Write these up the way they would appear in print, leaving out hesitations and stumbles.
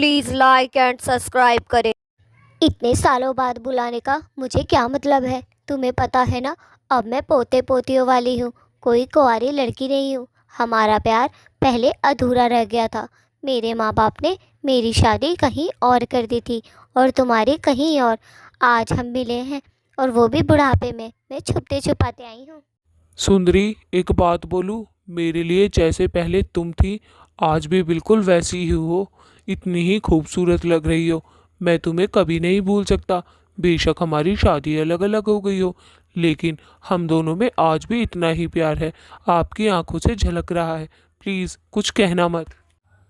Please like and subscribe करें। इतने सालों बाद बुलाने का मुझे क्या मतलब है? तुम्हें पता है ना, अब मैं पोते पोतियों वाली हूँ, कोई कुंवारी लड़की नहीं हूँ। हमारा प्यार पहले अधूरा रह गया था। मेरे माँ बाप ने मेरी शादी कहीं और कर दी थी और तुम्हारी कहीं और। आज हम मिले हैं और वो भी बुढ़ापे में। मैं छुपते छुपाते आई हूँ। सुंदरी, एक बात बोलूं? मेरे लिए जैसे पहले तुम थी, आज भी बिल्कुल वैसी ही हो। इतनी ही खूबसूरत लग रही हो। मैं तुम्हें कभी नहीं भूल सकता। बेशक हमारी शादी अलग अलग हो गई हो, लेकिन हम दोनों में आज भी इतना ही प्यार है। आपकी आंखों से झलक रहा है। प्लीज़ कुछ कहना मत।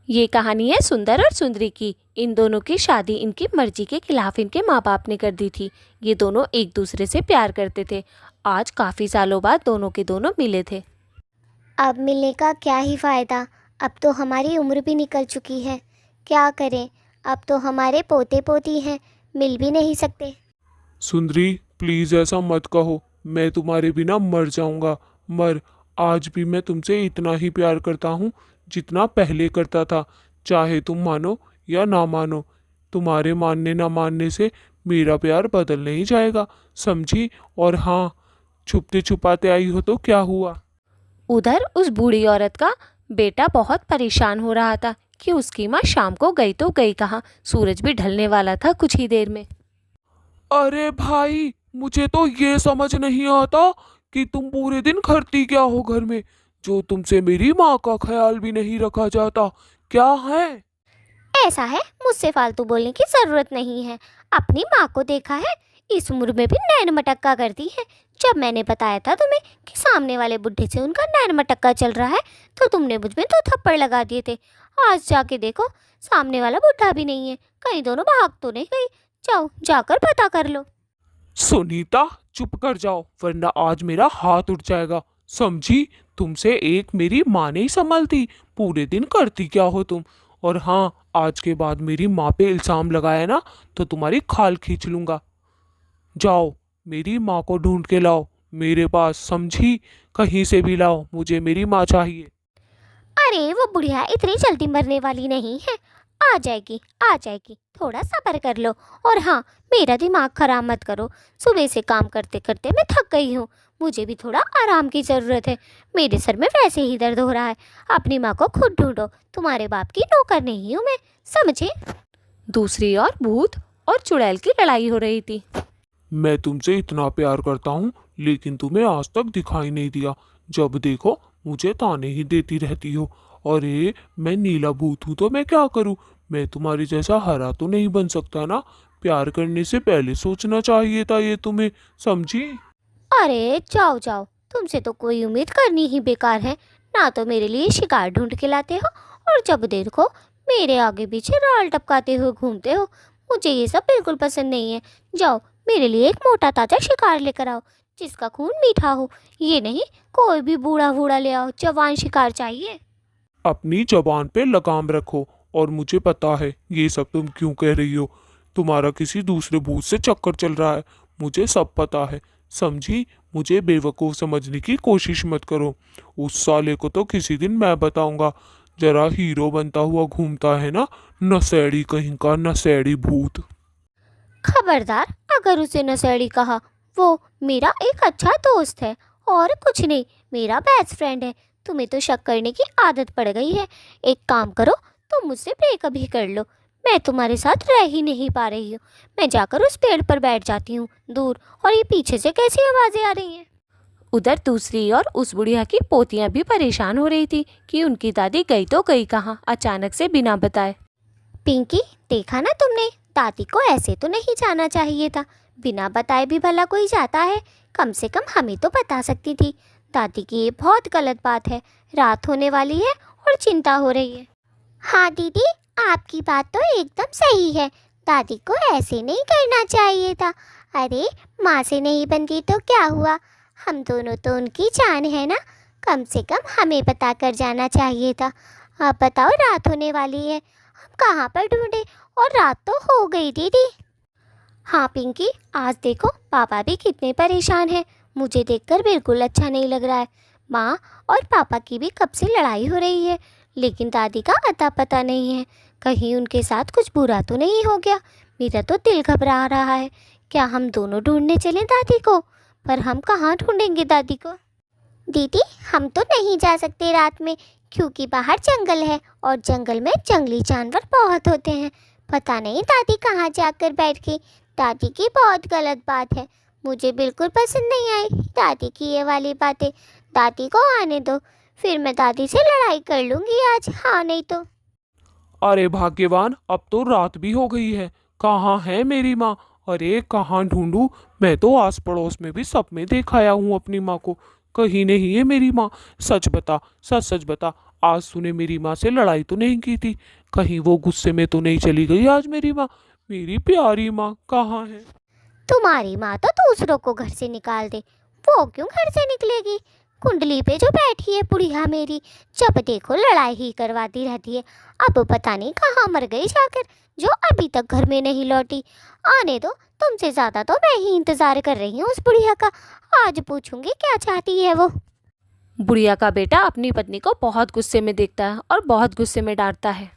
ये कहानी है सुंदर और सुंदरी की। इन दोनों की शादी इनकी मर्जी के खिलाफ इनके माँ बाप ने कर दी थी। ये दोनों एक दूसरे से प्यार करते थे। आज काफ़ी सालों बाद दोनों के दोनों मिले थे। अब मिलने का क्या ही फ़ायदा? अब तो हमारी उम्र भी निकल चुकी है। क्या करें? अब तो हमारे पोते पोती हैं, मिल भी नहीं सकते। सुंदरी, प्लीज़ ऐसा मत कहो। मैं तुम्हारे बिना मर जाऊंगा। मर। आज भी मैं तुमसे इतना ही प्यार करता हूँ जितना पहले करता था। चाहे तुम मानो या ना मानो, तुम्हारे मानने ना मानने से मेरा प्यार बदल नहीं जाएगा, समझी? और हाँ, छुपते छुपाते आई हो तो क्या हुआ? उधर उस बूढ़ी औरत का बेटा बहुत परेशान हो रहा था कि उसकी माँ शाम को गई तो गई कहाँ। सूरज भी ढलने वाला था कुछ ही देर में। अरे भाई, मुझे तो ये समझ नहीं आता कि तुम पूरे दिन करती क्या हो घर में, जो तुमसे मेरी माँ का ख्याल भी नहीं रखा जाता। क्या है? ऐसा है, मुझसे फालतू बोलने की ज़रूरत नहीं है। अपनी माँ को देखा है, इस उम्र में भी नैन मटक्का करती है। जब मैंने बताया था तुम्हें कि सामने वाले बुढ़े से उनका नैन मटक्का चल रहा है, तो तुमने मुझ में 2 थप्पड़ लगा दिए थे। आज जाके देखो, सामने वाला बुढ़ा भी नहीं है। कहीं दोनों भाग तो नहीं गई? जाओ, जाकर पता कर लो। सुनीता, चुप कर जाओ, वरना आज मेरा हाथ उठ जाएगा, समझी? तुमसे एक मेरी माँ नहीं संभलती। पूरे दिन करती क्या हो तुम? और हाँ, आज के बाद मेरी माँ पे इल्जाम लगाया ना, तो तुम्हारी खाल खींच लूंगा। जाओ, मेरी माँ को ढूंढ के लाओ मेरे पास, समझी? कहीं से भी लाओ, मुझे मेरी माँ चाहिए। अरे वो बुढ़िया इतनी जल्दी मरने वाली नहीं है। आ जाएगी, आ जाएगी, थोड़ा सब्र कर लो। और हाँ, मेरा दिमाग खराब मत करो। सुबह से काम करते करते मैं थक गई हूँ। मुझे भी थोड़ा आराम की ज़रूरत है। मेरे सर में वैसे ही दर्द हो रहा है। अपनी माँ को खुद ढूंढो। तुम्हारे बाप की नौकर नहीं हूँ मैं, समझे? दूसरी ओर भूत और चुड़ैल की लड़ाई हो रही थी। मैं तुमसे इतना प्यार करता हूँ, लेकिन तुम्हें आज तक दिखाई नहीं दिया। जब देखो मुझे ताने ही देती रहती हो। अरे, मैं नीला भूत हूँ तो मैं क्या करूँ? मैं तुम्हारी जैसा हरा तो नहीं बन सकता ना। प्यार करने से पहले सोचना चाहिए था ये तुम्हें, समझी? अरे जाओ जाओ, तुमसे तो कोई उम्मीद करनी ही बेकार है। ना तो मेरे लिए शिकार ढूंढ के लाते हो, और जब देखो मेरे आगे पीछे राल टपकाते हुए घूमते हो। मुझे ये सब बिल्कुल पसंद नहीं है। जाओ, मेरे लिए एक मोटा ताजा शिकार लेकर आओ, जिसका खून मीठा हो। ये नहीं, कोई भी बूढ़ा बूढ़ा ले आओ, जवान शिकार चाहिए। अपनी जबान पे लगाम रखो। और मुझे पता है ये सब तुम क्यों कह रही हो। तुम्हारा किसी दूसरे भूत से चक्कर चल रहा है, मुझे सब पता है, समझी? मुझे बेवकूफ़ समझने की कोशिश मत करो। उस साले को तो किसी दिन मैं बताऊंगा। जरा हीरो बनता हुआ घूमता है ना, नशेड़ी कहीं का, नशेड़ी भूत। खबरदार, अगर उसे नशेड़ी कहा। वो मेरा एक अच्छा दोस्त है और कुछ नहीं, मेरा बेस्ट फ्रेंड है। तुम्हें तो शक करने की आदत पड़ गई है। एक काम करो, तुम मुझसे ब्रेकअप ही कर लो। मैं तुम्हारे साथ रह ही नहीं पा रही हूँ। मैं जाकर उस पेड़ पर बैठ जाती हूँ दूर। और ये पीछे से कैसी आवाज़ें आ रही हैं? उधर दूसरी ओर उस बुढ़िया की पोतियां भी परेशान हो रही थी कि उनकी दादी गई तो गई कहाँ, अचानक से बिना बताए। पिंकी, देखा ना तुमने, दादी को ऐसे तो नहीं जाना चाहिए था। बिना बताए भी भला कोई जाता है? कम से कम हमें तो बता सकती थी। दादी की ये बहुत गलत बात है। रात होने वाली है और चिंता हो रही है। हाँ दीदी, आपकी बात तो एकदम सही है। दादी को ऐसे नहीं करना चाहिए था। अरे, माँ से नहीं बनती तो क्या हुआ? हम दोनों तो उनकी जान है ना। कम से कम हमें बता कर जाना चाहिए था। आप बताओ, रात होने वाली है, हम कहाँ पर ढूंढे? और रात तो हो गई दीदी। हाँ पिंकी, आज देखो पापा भी कितने परेशान हैं। मुझे देखकर बिल्कुल अच्छा नहीं लग रहा है। माँ और पापा की भी कब से लड़ाई हो रही है। लेकिन दादी का अता पता नहीं है। कहीं उनके साथ कुछ बुरा तो नहीं हो गया। मेरा तो दिल घबरा रहा है। क्या हम दोनों ढूंढने चलें दादी को? पर हम कहाँ ढूंढेंगे दादी को? दीदी, हम तो नहीं जा सकते रात में, क्योंकि बाहर जंगल है और जंगल में जंगली जानवर बहुत होते हैं। पता नहीं दादी कहाँ जाकर बैठ गई। दादी की बहुत गलत बात है। मुझे बिल्कुल पसंद नहीं आई दादी की ये वाली बातें। दादी को आने दो, फिर मैं दादी से लड़ाई कर लूँगी आज। हाँ नहीं तो। अरे भाग्यवान, अब तो रात भी हो गई है। कहाँ है मेरी माँ? अरे कहाँ ढूंढूं? मैं तो आस पड़ोस में भी सब में देख आया हूँ अपनी माँ को, कहीं नहीं है मेरी माँ। सच बता, सच सच बता, आज तूने मेरी माँ से लड़ाई तो नहीं की थी? कहीं वो गुस्से में तो नहीं चली गई आज मेरी माँ? मेरी प्यारी माँ कहाँ है? तुम्हारी माँ तो दूसरों को घर से निकाल दे, वो क्यों घर से निकलेगी? कुंडली पे जो बैठी है बुढ़िया मेरी, जब देखो लड़ाई ही करवाती रहती है। अब पता नहीं कहाँ मर गई जाकर, जो अभी तक घर में नहीं लौटी। आने दो, तुमसे ज़्यादा तो मैं ही इंतज़ार कर रही हूँ उस बुढ़िया का। आज पूछूंगी क्या चाहती है वो। बुढ़िया का बेटा अपनी पत्नी को बहुत गुस्से में देखता है और बहुत गुस्से में डांटता है।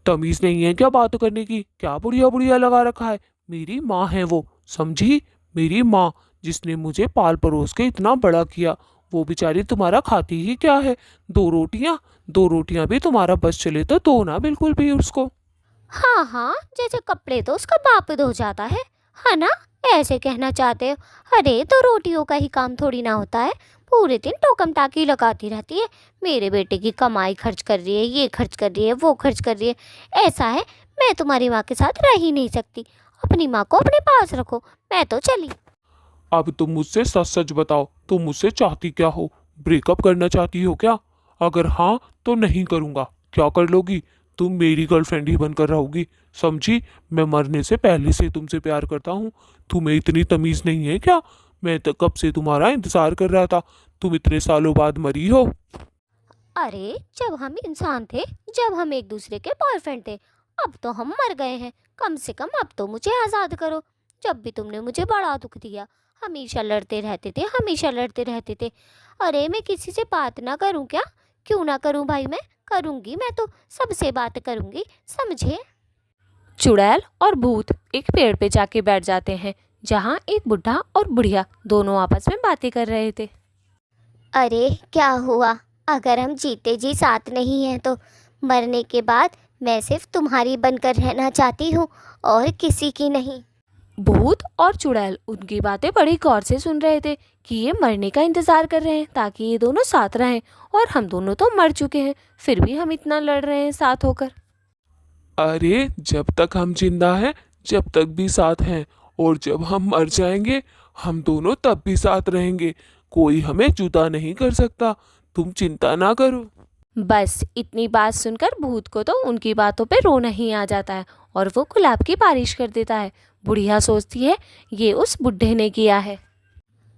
तमीज नहीं है क्या बात करने की? क्या बुढ़िया बुढ़िया लगा रखा है? मेरी माँ है वो, समझी? मेरी माँ, जिसने मुझे पाल परोस के इतना बड़ा किया। वो बेचारी तुम्हारा खाती ही क्या है? दो रोटियां भी तुम्हारा बस चले तो दो ना बिल्कुल भी उसको। हाँ हाँ, जैसे कपड़े तो उसका बाप धो जाता है ना? ऐसे कहना चाहते हो? अरे तो रोटियों का ही काम थोड़ी ना होता है। पूरे दिन टोकम टाकी लगाती रहती है। मेरे बेटे की कमाई खर्च कर रही है, ये खर्च कर रही है, वो खर्च कर रही है। ऐसा है, मैं तुम्हारी माँ के साथ रह ही नहीं सकती। अपनी माँ को अपने पास रखो। मैं तो चली। अब तुम मुझसे सच सच बताओ, तुम मुझसे चाहती क्या हो? ब्रेकअप करना चाहती हो क्या? अगर हाँ तो नहीं करूँगा। क्या कर लोगी? तुम मेरी गर्लफ्रेंड ही बनकर रहोगी, समझी? मैं मरने से पहले से तुमसे प्यार करता हूँ। तुम्हें इतनी तमीज़ नहीं है क्या? मैं तो कब से तुम्हारा इंतज़ार कर रहा था। तुम इतने सालों बाद मरी हो। अरे जब हम इंसान थे, जब हम एक दूसरे के बॉयफ्रेंड थे, अब तो हम मर गए हैं। कम से कम अब तो मुझे आज़ाद करो। जब भी तुमने मुझे बड़ा दुख दिया, हमेशा लड़ते रहते थे, हमेशा लड़ते रहते थे। अरे मैं किसी से बात ना करूं क्या? क्यों ना करूं भाई? मैं करूंगी, मैं तो सबसे बात करूंगी, समझे? चुड़ैल और भूत एक पेड़ पे जाके बैठ जाते हैं, जहाँ एक बुढ़ा और बुढ़िया दोनों आपस में बातें कर रहे थे। अरे क्या हुआ? अगर हम जीते जी साथ नहीं हैं तो मरने के बाद मैं सिर्फ तुम्हारी बनकर रहना चाहती हूँ और किसी की नहीं। भूत और चुड़ैल उनकी बातें बड़ी गौर से सुन रहे थे कि ये मरने का इंतजार कर रहे हैं ताकि ये दोनों साथ रहें, और हम दोनों तो मर चुके हैं, फिर भी हम इतना लड़ रहे हैं साथ होकर। अरे जब तक हम जिंदा हैं, जब तक भी साथ हैं, और जब हम मर जाएंगे, हम दोनों तब भी साथ रहेंगे। कोई हमें जुदा नहीं कर सकता। तुम चिंता ना करो। बस इतनी बात सुनकर भूत को तो उनकी बातों पे रोना ही आ जाता है और वो गुलाब की बारिश कर देता है। बुढ़िया सोचती है ये उस बुढ़े ने किया है।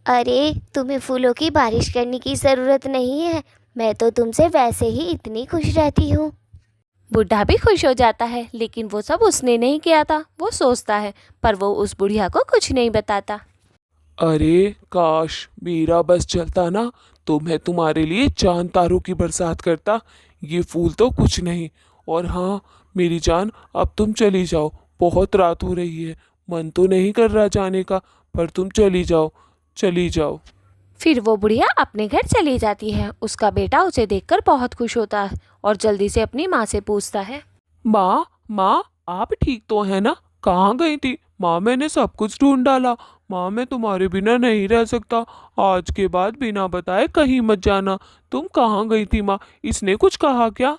अरे तुम्हें फूलों की बारिश करने की ज़रूरत नहीं है। मैं तो तुमसे वैसे ही इतनी खुश रहती हूँ। बुढ़ा भी खुश हो जाता है, लेकिन वो सब उसने नहीं किया था, वो सोचता है, पर वो उस बुढ़िया को कुछ नहीं बताता। अरे काश मेरा बस चलता ना, तो मैं तुम्हारे लिए चांद तारों की बरसात करता। ये फूल तो कुछ नहीं। और हाँ मेरी जान, अब तुम चली जाओ। बहुत रात हो रही है, मन तो नहीं कर रहा जाने का, पर तुम चली जाओ, चली जाओ। फिर वो बुढ़िया अपने घर चली जाती है। उसका बेटा उसे देखकर बहुत खुश होता है और जल्दी से अपनी माँ से पूछता है, माँ, माँ, आप ठीक तो हैं ना? कहाँ गई थी माँ? मैंने सब कुछ ढूंढ डाला। माँ मैं तुम्हारे बिना नहीं रह सकता। आज के बाद बिना बताए कहीं मत जाना। तुम कहाँ गई थी माँ? इसने कुछ कहा क्या?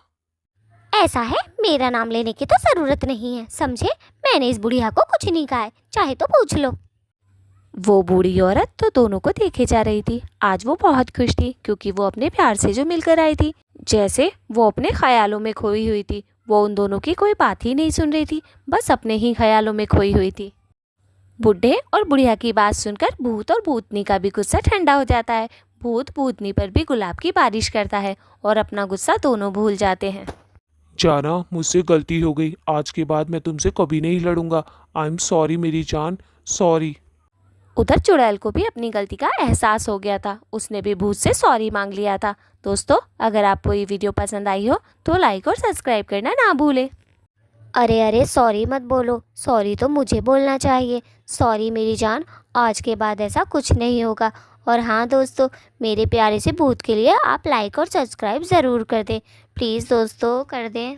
ऐसा है, मेरा नाम लेने की तो ज़रूरत नहीं है, समझे? मैंने इस बुढ़िया को कुछ नहीं कहा है, चाहे तो पूछ लो। वो बूढ़ी औरत तो दोनों को देखे जा रही थी। आज वो बहुत खुश थी क्योंकि वो अपने प्यार से जो मिलकर आई थी। जैसे वो अपने ख्यालों में खोई हुई थी। वो उन दोनों की कोई बात ही नहीं सुन रही थी, बस अपने ही ख्यालों में खोई हुई थी। बुढ़े और बुढ़िया की बात सुनकर भूत और भूतनी का भी गुस्सा ठंडा हो जाता है। भूत भूतनी पर भी गुलाब की बारिश करता है और अपना गुस्सा दोनों भूल जाते हैं। जाना, मुझसे गलती हो गई। आज के बाद मैं तुमसे कभी नहीं लड़ूंगा। आई एम सॉरी मेरी जान, सॉरी। उधर चुड़ैल को भी अपनी गलती का एहसास हो गया था, उसने भी भूत से सॉरी मांग लिया था। दोस्तों, अगर आपको ये वीडियो पसंद आई हो तो लाइक और सब्सक्राइब करना ना भूलें। अरे अरे, सॉरी मत बोलो, सॉरी तो मुझे बोलना चाहिए। सॉरी मेरी जान, आज के बाद ऐसा कुछ नहीं होगा। और हाँ दोस्तों, मेरे प्यारे से भूत के लिए आप लाइक और सब्सक्राइब ज़रूर कर दें, प्लीज़ दोस्तों कर दें।